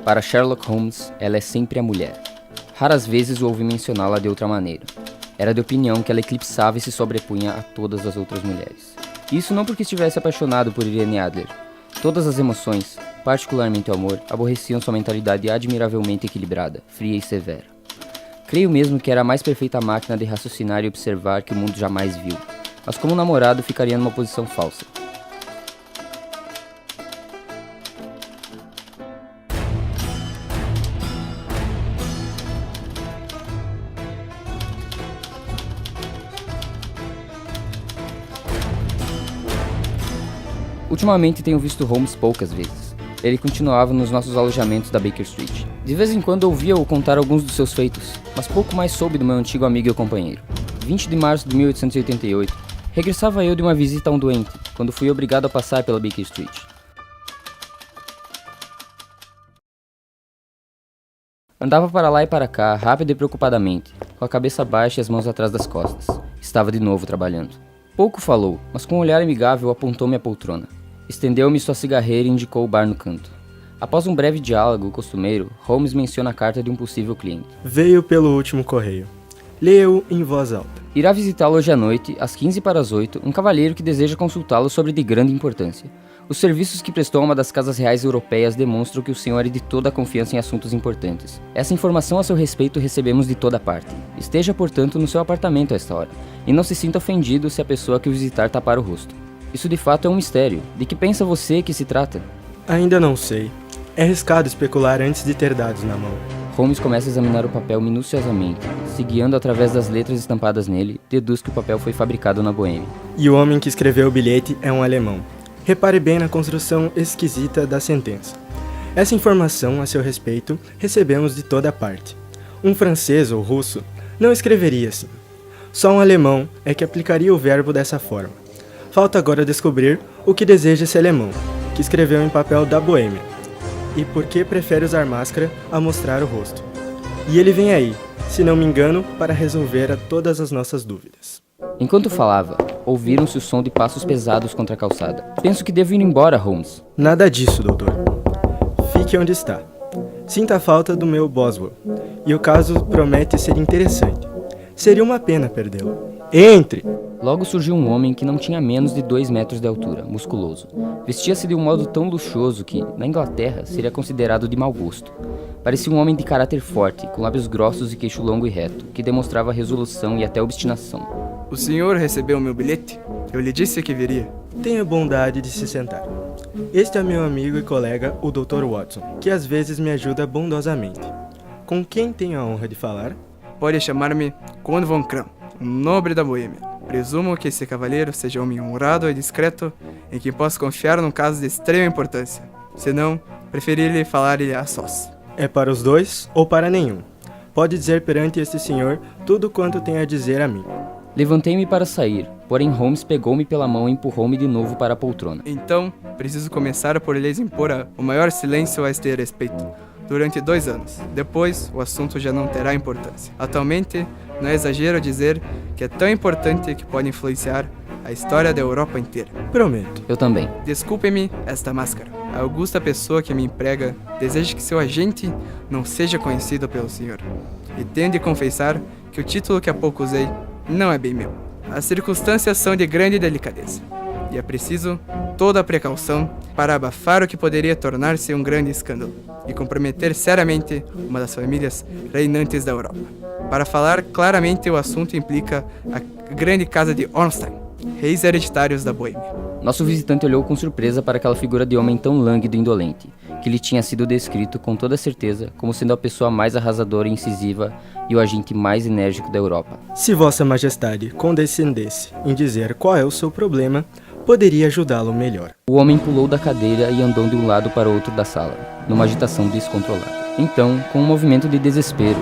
Para Sherlock Holmes, ela é sempre a mulher. Raras vezes o ouvi mencioná-la de outra maneira. Era de opinião que ela eclipsava e se sobrepunha a todas as outras mulheres. Isso não porque estivesse apaixonado por Irene Adler. Todas as emoções, particularmente o amor, aborreciam sua mentalidade admiravelmente equilibrada, fria e severa. Creio mesmo que era a mais perfeita máquina de raciocinar e observar que o mundo jamais viu, mas como namorado ficaria numa posição falsa. Ultimamente tenho visto Holmes poucas vezes. Ele continuava nos nossos alojamentos da Baker Street. De vez em quando ouvia-o contar alguns dos seus feitos, mas pouco mais soube do meu antigo amigo e companheiro. 20 de março de 1888, regressava eu de uma visita a um doente, quando fui obrigado a passar pela Baker Street. Andava para lá e para cá, rápido e preocupadamente, com a cabeça baixa e as mãos atrás das costas. Estava de novo trabalhando. Pouco falou, mas com um olhar amigável apontou-me a poltrona. Estendeu-me sua cigarreira e indicou o bar no canto. Após um breve diálogo costumeiro, Holmes menciona a carta de um possível cliente. Veio pelo último correio. Leia-o em voz alta. Irá visitá-lo hoje à noite, às 7:15, um cavalheiro que deseja consultá-lo sobre de grande importância. Os serviços que prestou a uma das casas reais europeias demonstram que o senhor é de toda a confiança em assuntos importantes. Essa informação a seu respeito recebemos de toda parte. Esteja, portanto, no seu apartamento a esta hora, e não se sinta ofendido se a pessoa que o visitar tapar o rosto. Isso de fato é um mistério. De que pensa você que se trata? Ainda não sei. É arriscado especular antes de ter dados na mão. Holmes começa a examinar o papel minuciosamente. Se guiando através das letras estampadas nele, deduz que o papel foi fabricado na Boêmia. E o homem que escreveu o bilhete é um alemão. Repare bem na construção esquisita da sentença. Essa informação a seu respeito recebemos de toda parte. Um francês ou russo não escreveria assim. Só um alemão é que aplicaria o verbo dessa forma. Falta agora descobrir o que deseja esse alemão, que escreveu em papel da Boêmia, e por que prefere usar máscara a mostrar o rosto. E ele vem aí, se não me engano, para resolver a todas as nossas dúvidas. Enquanto falava, ouviram-se o som de passos pesados contra a calçada. Penso que devo ir embora, Holmes. Nada disso, doutor. Fique onde está. Sinta a falta do meu Boswell, e o caso promete ser interessante. Seria uma pena perdê-lo. Entre! Logo surgiu um homem que não tinha menos de 2 metros de altura, musculoso. Vestia-se de um modo tão luxuoso que, na Inglaterra, seria considerado de mau gosto. Parecia um homem de caráter forte, com lábios grossos e queixo longo e reto, que demonstrava resolução e até obstinação. O senhor recebeu meu bilhete? Eu lhe disse que viria. Tenha a bondade de se sentar. Este é meu amigo e colega, o Dr. Watson, que às vezes me ajuda bondosamente. Com quem tenho a honra de falar? Pode chamar-me Conde von Kram, um nobre da Boêmia. Presumo que esse cavalheiro seja um homem honrado e discreto, em quem posso confiar num caso de extrema importância. Se não, preferi-lhe falar-lhe a sós. É para os dois ou para nenhum? Pode dizer perante este senhor tudo quanto tem a dizer a mim. Levantei-me para sair, porém Holmes pegou-me pela mão e empurrou-me de novo para a poltrona. Então, preciso começar por lhes impor o maior silêncio a este respeito. Durante 2 anos. Depois, o assunto já não terá importância. Atualmente, não é exagero dizer que é tão importante que pode influenciar a história da Europa inteira. Prometo. Eu também. Desculpe-me esta máscara. A augusta pessoa que me emprega deseja que seu agente não seja conhecido pelo senhor. E tenho de confessar que o título que há pouco usei não é bem meu. As circunstâncias são de grande delicadeza. E é preciso toda a precaução para abafar o que poderia tornar-se um grande escândalo e comprometer seriamente uma das famílias reinantes da Europa. Para falar claramente, o assunto implica a grande casa de Ornstein, reis hereditários da Boêmia. Nosso visitante olhou com surpresa para aquela figura de homem tão lânguido e indolente, que lhe tinha sido descrito com toda certeza como sendo a pessoa mais arrasadora e incisiva e o agente mais enérgico da Europa. Se Vossa Majestade condescendesse em dizer qual é o seu problema, poderia ajudá-lo melhor. O homem pulou da cadeira e andou de um lado para o outro da sala, numa agitação descontrolada. Então, com um movimento de desespero,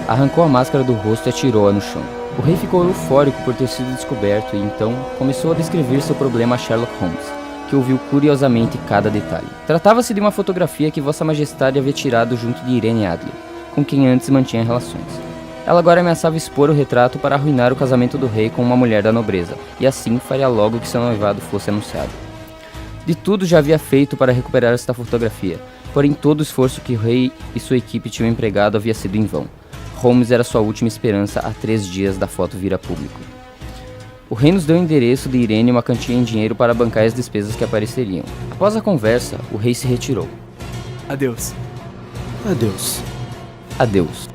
arrancou a máscara do rosto e atirou-a no chão. O rei ficou eufórico por ter sido descoberto e então começou a descrever seu problema a Sherlock Holmes, que ouviu curiosamente cada detalhe. Tratava-se de uma fotografia que Vossa Majestade havia tirado junto de Irene Adler, com quem antes mantinha relações. Ela agora ameaçava expor o retrato para arruinar o casamento do rei com uma mulher da nobreza, e assim faria logo que seu noivado fosse anunciado. De tudo já havia feito para recuperar esta fotografia, Porém, todo o esforço que o rei e sua equipe tinham empregado havia sido em vão. Holmes era sua última esperança a 3 dias da foto vir a público. O rei nos deu o endereço de Irene e uma quantia em dinheiro para bancar as despesas que apareceriam. Após a conversa, o rei se retirou. Adeus. Adeus. Adeus.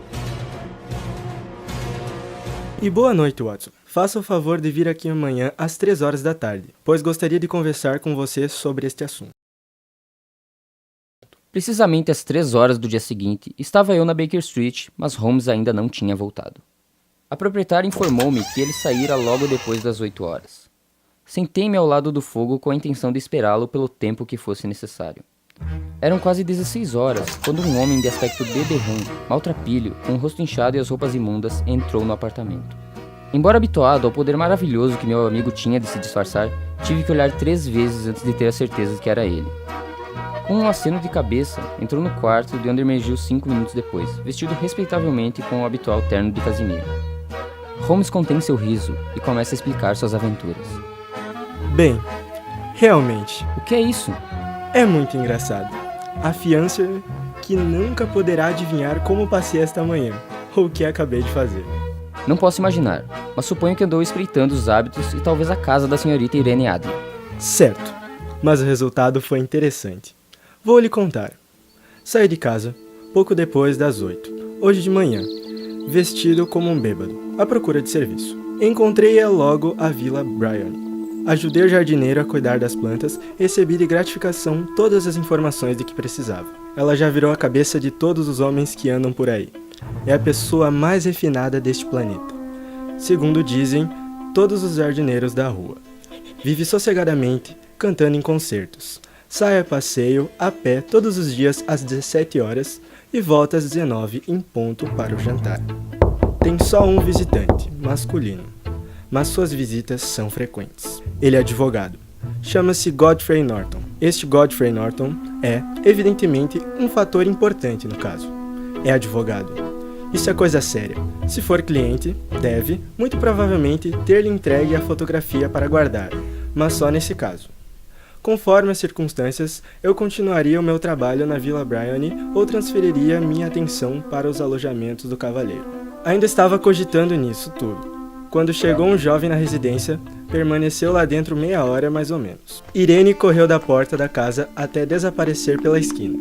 E boa noite, Watson. Faça o favor de vir aqui amanhã às 3 horas da tarde, pois gostaria de conversar com você sobre este assunto. Precisamente às 3 horas do dia seguinte, estava eu na Baker Street, mas Holmes ainda não tinha voltado. A proprietária informou-me que ele saíra logo depois das 8 horas. Sentei-me ao lado do fogo com a intenção de esperá-lo pelo tempo que fosse necessário. Eram quase 16 horas, quando um homem de aspecto beberrão, maltrapilho, com o rosto inchado e as roupas imundas, entrou no apartamento. Embora habituado ao poder maravilhoso que meu amigo tinha de se disfarçar, tive que olhar 3 vezes antes de ter a certeza de que era ele. Com um aceno de cabeça, entrou no quarto de onde emergiu 5 minutos depois, vestido respeitavelmente com o habitual terno de casimiro. Holmes contém seu riso e começa a explicar suas aventuras. Bem, realmente, O que é isso? é muito engraçado. A fiança que nunca poderá adivinhar como passei esta manhã, ou o que acabei de fazer. Não posso imaginar, mas suponho que andou espreitando os hábitos e talvez a casa da senhorita Irene Adler. Certo, mas o resultado foi interessante. Vou lhe contar. Saí de casa pouco depois das 8, hoje de manhã, vestido como um bêbado, à procura de serviço. Encontrei-a logo à Vila Bryony. Ajudei o jardineiro a cuidar das plantas e recebi de gratificação todas as informações de que precisava. Ela já virou a cabeça de todos os homens que andam por aí. É a pessoa mais refinada deste planeta. Segundo dizem todos os jardineiros da rua. Vive sossegadamente, cantando em concertos. Sai a passeio, a pé, todos os dias às 17 horas e volta às 19 em ponto para o jantar. Tem só um visitante, masculino, mas suas visitas são frequentes. Ele é advogado. Chama-se Godfrey Norton. Este Godfrey Norton é, evidentemente, um fator importante no caso. É advogado. Isso é coisa séria. Se for cliente, deve, muito provavelmente, ter-lhe entregue a fotografia para guardar, mas só nesse caso. Conforme as circunstâncias, eu continuaria o meu trabalho na Vila Bryony ou transferiria minha atenção para os alojamentos do cavalheiro. Ainda estava cogitando nisso tudo, quando chegou um jovem na residência, permaneceu lá dentro meia hora mais ou menos. Irene correu da porta da casa até desaparecer pela esquina.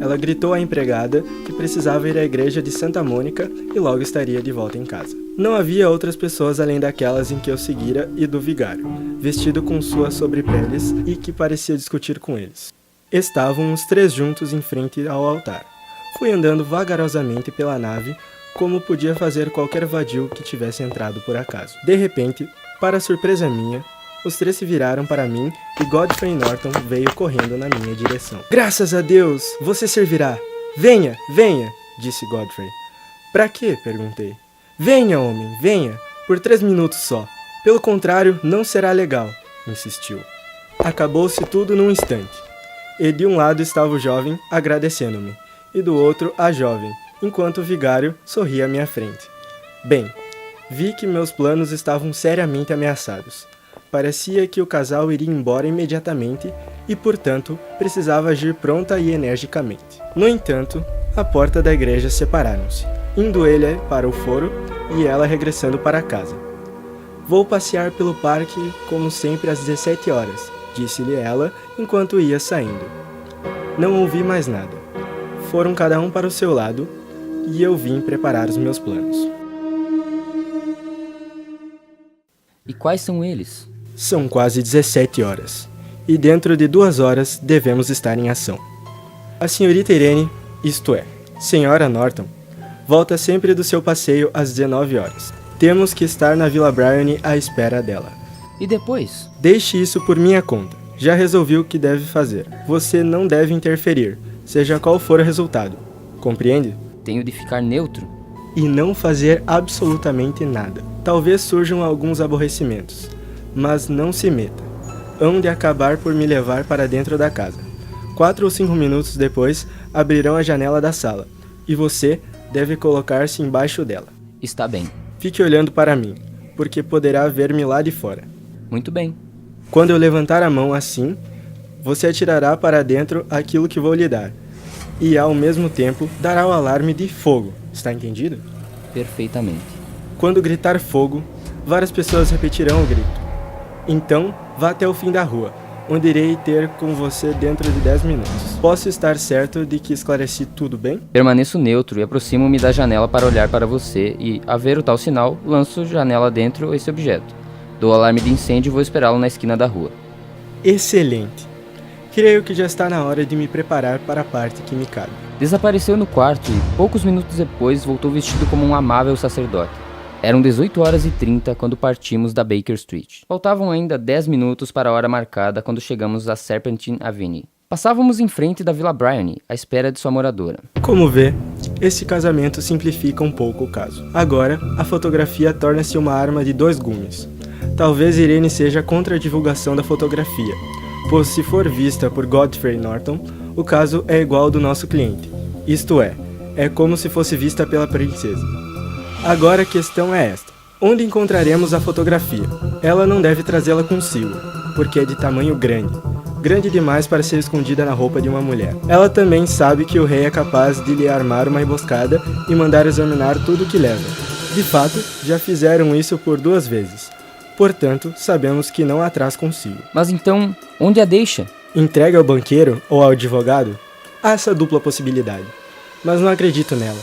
Ela gritou à empregada que precisava ir à igreja de Santa Mônica e logo estaria de volta em casa. Não havia outras pessoas além daquelas em que eu seguira e do vigário, vestido com suas sobrepeles e que parecia discutir com eles. Estavam os 3 juntos em frente ao altar. Fui andando vagarosamente pela nave, como podia fazer qualquer vadio que tivesse entrado por acaso. De repente, para surpresa minha, os 3 se viraram para mim e Godfrey Norton veio correndo na minha direção. Graças a Deus, você servirá. Venha, venha, disse Godfrey. Pra quê? Perguntei. Venha, homem, venha, por 3 minutos só. Pelo contrário, não será legal, insistiu. Acabou-se tudo num instante. E de um lado estava o jovem, agradecendo-me, e do outro a jovem, enquanto o vigário sorria à minha frente. Bem, vi que meus planos estavam seriamente ameaçados. Parecia que o casal iria embora imediatamente e, portanto, precisava agir pronta e energicamente. No entanto, a porta da igreja separaram-se, indo ele para o foro e ela regressando para casa. Vou passear pelo parque como sempre às 17 horas, disse-lhe ela enquanto ia saindo. Não ouvi mais nada. Foram cada um para o seu lado e eu vim preparar os meus planos. E quais são eles? São quase 17 horas, e dentro de 2 horas devemos estar em ação. A senhorita Irene, isto é, senhora Norton, volta sempre do seu passeio às 19 horas. Temos que estar na Vila Bryony à espera dela. E depois? Deixe isso por minha conta. Já resolvi o que deve fazer. Você não deve interferir, seja qual for o resultado. Compreende? Tenho de ficar neutro? E não fazer absolutamente nada. Talvez surjam alguns aborrecimentos, mas não se meta. Hão de acabar por me levar para dentro da casa. 4 ou 5 minutos depois, abrirão a janela da sala, e você deve colocar-se embaixo dela. Está bem. Fique olhando para mim, porque poderá ver-me lá de fora. Muito bem. Quando eu levantar a mão assim, você atirará para dentro aquilo que vou lhe dar. e, ao mesmo tempo, dará o alarme de fogo. Está entendido? Perfeitamente. Quando gritar fogo, várias pessoas repetirão o grito. Então, vá até o fim da rua, onde irei ter com você dentro de 10 minutos. Posso estar certo de que esclareci tudo bem? Permaneço neutro e aproximo-me da janela para olhar para você e, a ver o tal sinal, lanço janela dentro esse objeto. Dou o alarme de incêndio e vou esperá-lo na esquina da rua. Excelente! Creio que já está na hora de me preparar para a parte que me cabe. Desapareceu no quarto e, poucos minutos depois, voltou vestido como um amável sacerdote. Eram 18h30 quando partimos da Baker Street. Faltavam ainda 10 minutos para a hora marcada quando chegamos à Serpentine Avenue. Passávamos em frente da Vila Bryony, à espera de sua moradora. Como vê, esse casamento simplifica um pouco o caso. Agora, a fotografia torna-se uma arma de 2 gumes. Talvez Irene seja contra a divulgação da fotografia, pois se for vista por Godfrey Norton, o caso é igual ao do nosso cliente. Isto é como se fosse vista pela princesa. Agora a questão é esta. Onde encontraremos a fotografia? Ela não deve trazê-la consigo, porque é de tamanho grande. Grande demais para ser escondida na roupa de uma mulher. Ela também sabe que o rei é capaz de lhe armar uma emboscada e mandar examinar tudo o que leva. De fato, já fizeram isso por 2 vezes. Portanto, sabemos que não a traz consigo. Mas então, onde a deixa? Entregue ao banqueiro ou ao advogado? Há essa dupla possibilidade. Mas não acredito nela.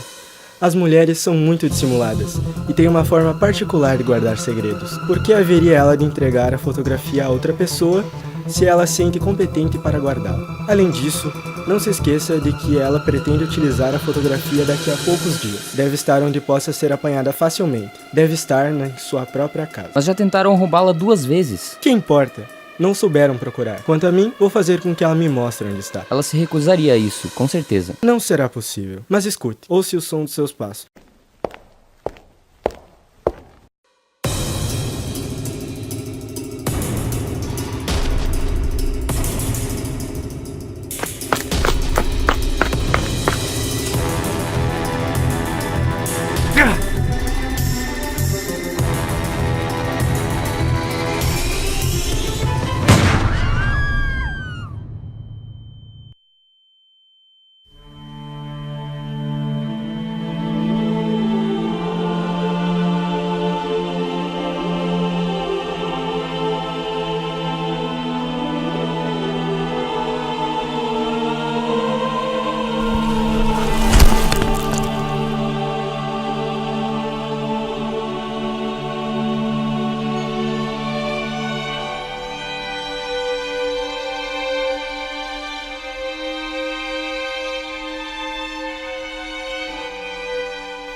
As mulheres são muito dissimuladas e têm uma forma particular de guardar segredos. Por que haveria ela de entregar a fotografia a outra pessoa se ela se sente competente para guardá-la? Além disso, não se esqueça de que ela pretende utilizar a fotografia daqui a poucos dias. Deve estar onde possa ser apanhada facilmente. Deve estar na sua própria casa. Mas já tentaram roubá-la 2 vezes. Que importa? Não souberam procurar. Quanto a mim, vou fazer com que ela me mostre onde está. Ela se recusaria a isso, com certeza. Não será possível. Mas escute, ouça o som dos seus passos.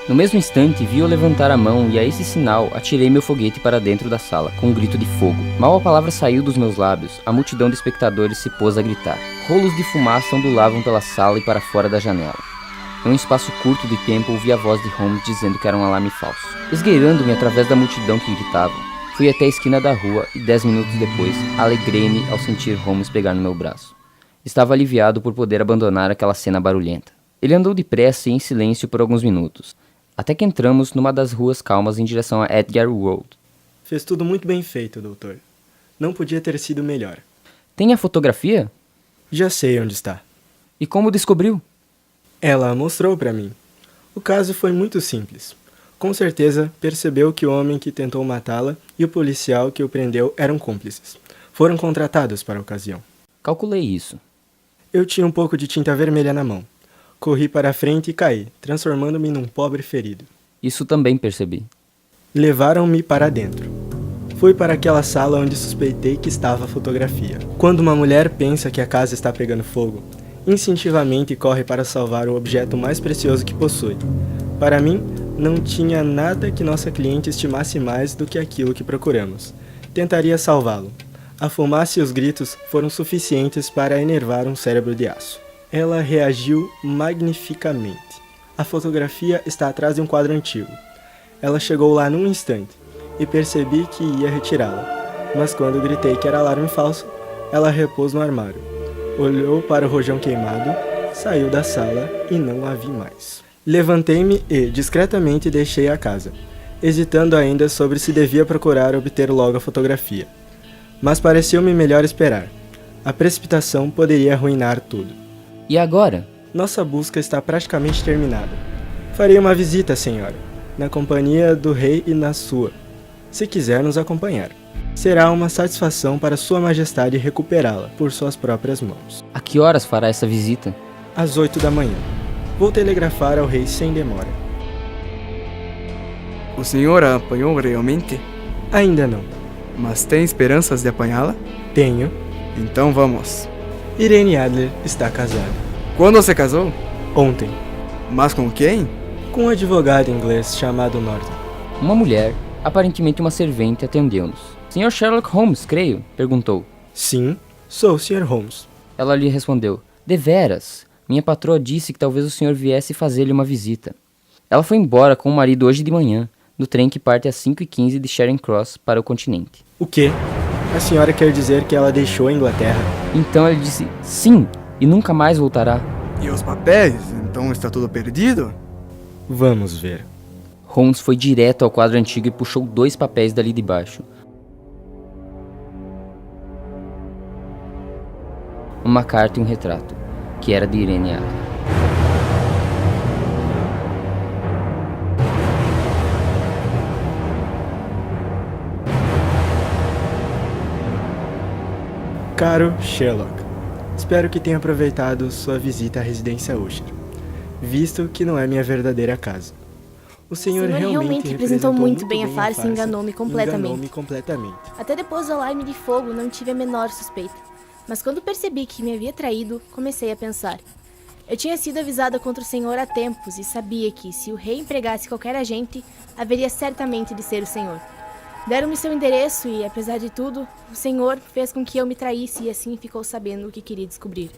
No mesmo instante, vi-o levantar a mão e a esse sinal atirei meu foguete para dentro da sala, com um grito de fogo. Mal a palavra saiu dos meus lábios, a multidão de espectadores se pôs a gritar. Rolos de fumaça ondulavam pela sala e para fora da janela. Em um espaço curto de tempo ouvi a voz de Holmes dizendo que era um alarme falso. Esgueirando-me através da multidão que gritava, fui até a esquina da rua e 10 minutos depois, alegrei-me ao sentir Holmes pegar no meu braço. Estava aliviado por poder abandonar aquela cena barulhenta. Ele andou depressa e em silêncio por alguns minutos, até que entramos numa das ruas calmas em direção a Edgar Road. Fez tudo muito bem feito, doutor. Não podia ter sido melhor. Tem a fotografia? Já sei onde está. E como descobriu? Ela a mostrou para mim. O caso foi muito simples. Com certeza, percebeu que o homem que tentou matá-la e o policial que o prendeu eram cúmplices. Foram contratados para a ocasião. Calculei isso. Eu tinha um pouco de tinta vermelha na mão. Corri para a frente e caí, transformando-me num pobre ferido. Isso também percebi. Levaram-me para dentro. Fui para aquela sala onde suspeitei que estava a fotografia. Quando uma mulher pensa que a casa está pegando fogo, instintivamente corre para salvar o objeto mais precioso que possui. Para mim, não tinha nada que nossa cliente estimasse mais do que aquilo que procuramos. Tentaria salvá-lo. A fumaça e os gritos foram suficientes para enervar um cérebro de aço. Ela reagiu magnificamente. A fotografia está atrás de um quadro antigo. Ela chegou lá num instante e percebi que ia retirá-la. Mas quando gritei que era alarme falso, ela repôs no armário. Olhou para o rojão queimado, saiu da sala e não a vi mais. Levantei-me e, discretamente, deixei a casa, hesitando ainda sobre se devia procurar obter logo a fotografia. Mas pareceu-me melhor esperar. A precipitação poderia arruinar tudo. E agora? Nossa busca está praticamente terminada. Farei uma visita, senhora, na companhia do rei e na sua, se quiser nos acompanhar. Será uma satisfação para Sua Majestade recuperá-la por suas próprias mãos. A que horas fará essa visita? Às 8 da manhã. Vou telegrafar ao rei sem demora. O senhor a apanhou realmente? Ainda não. Mas tem esperanças de apanhá-la? Tenho. Então vamos. Irene Adler está casada. Quando você casou? Ontem, Mas com quem? com um advogado inglês chamado Norton. Uma mulher, aparentemente uma servente, atendeu-nos. Sr. Sherlock Holmes, creio? Perguntou. Sim, sou o Sr. Holmes. Ela lhe respondeu. Deveras, minha patroa disse que talvez o senhor viesse fazer-lhe uma visita. Ela foi embora com o marido hoje de manhã, no trem que parte às 5h15 de Charing Cross para o continente. O quê? A senhora quer dizer que ela deixou a Inglaterra? Então ele disse sim, e nunca mais voltará. E os papéis? Então está tudo perdido? Vamos ver. Holmes foi direto ao quadro antigo e puxou 2 papéis dali de baixo. Uma carta e um retrato, que era de Irene Adler. Caro Sherlock, espero que tenha aproveitado sua visita à residência Usher, visto que não é minha verdadeira casa. O senhor realmente representou muito bem a farsa e enganou-me completamente. Até depois do alarme de fogo não tive a menor suspeita. Mas quando percebi que me havia traído, comecei a pensar. Eu tinha sido avisada contra o senhor há tempos e sabia que, se o rei empregasse qualquer agente, haveria certamente de ser o senhor. Deram-me seu endereço e, apesar de tudo, o senhor fez com que eu me traísse e assim ficou sabendo o que queria descobrir.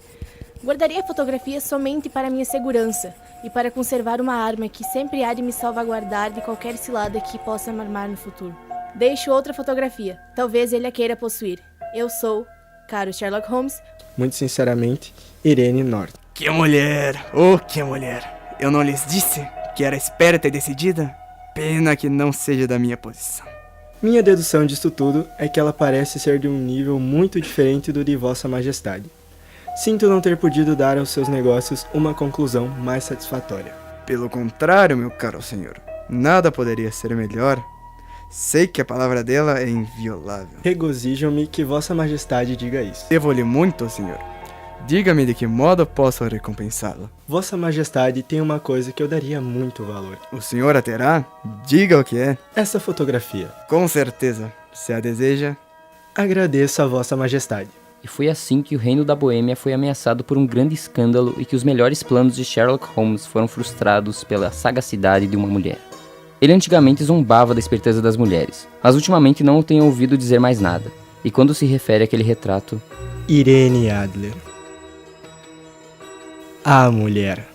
Guardarei a fotografia somente para minha segurança e para conservar uma arma que sempre há de me salvaguardar de qualquer cilada que possa me armar no futuro. Deixo outra fotografia, talvez ele a queira possuir. Eu sou, caro Sherlock Holmes, muito sinceramente, Irene Norton. Que mulher! Oh, que mulher! Eu não lhes disse que era esperta e decidida? Pena que não seja da minha posição. Minha dedução disso tudo é que ela parece ser de um nível muito diferente do de Vossa Majestade. Sinto não ter podido dar aos seus negócios uma conclusão mais satisfatória. Pelo contrário, meu caro senhor, nada poderia ser melhor. Sei que a palavra dela é inviolável. Regozijo-me que Vossa Majestade diga isso. Devo-lhe muito, senhor. Diga-me de que modo posso recompensá-la. Vossa Majestade tem uma coisa que eu daria muito valor. O senhor a terá? Diga o que é. Essa fotografia. Com certeza. Se a deseja. Agradeço a Vossa Majestade. E foi assim que o reino da Boêmia foi ameaçado por um grande escândalo e que os melhores planos de Sherlock Holmes foram frustrados pela sagacidade de uma mulher. Ele antigamente zombava da esperteza das mulheres, mas ultimamente não o tenho ouvido dizer mais nada. E quando se refere àquele retrato... Irene Adler. A mulher.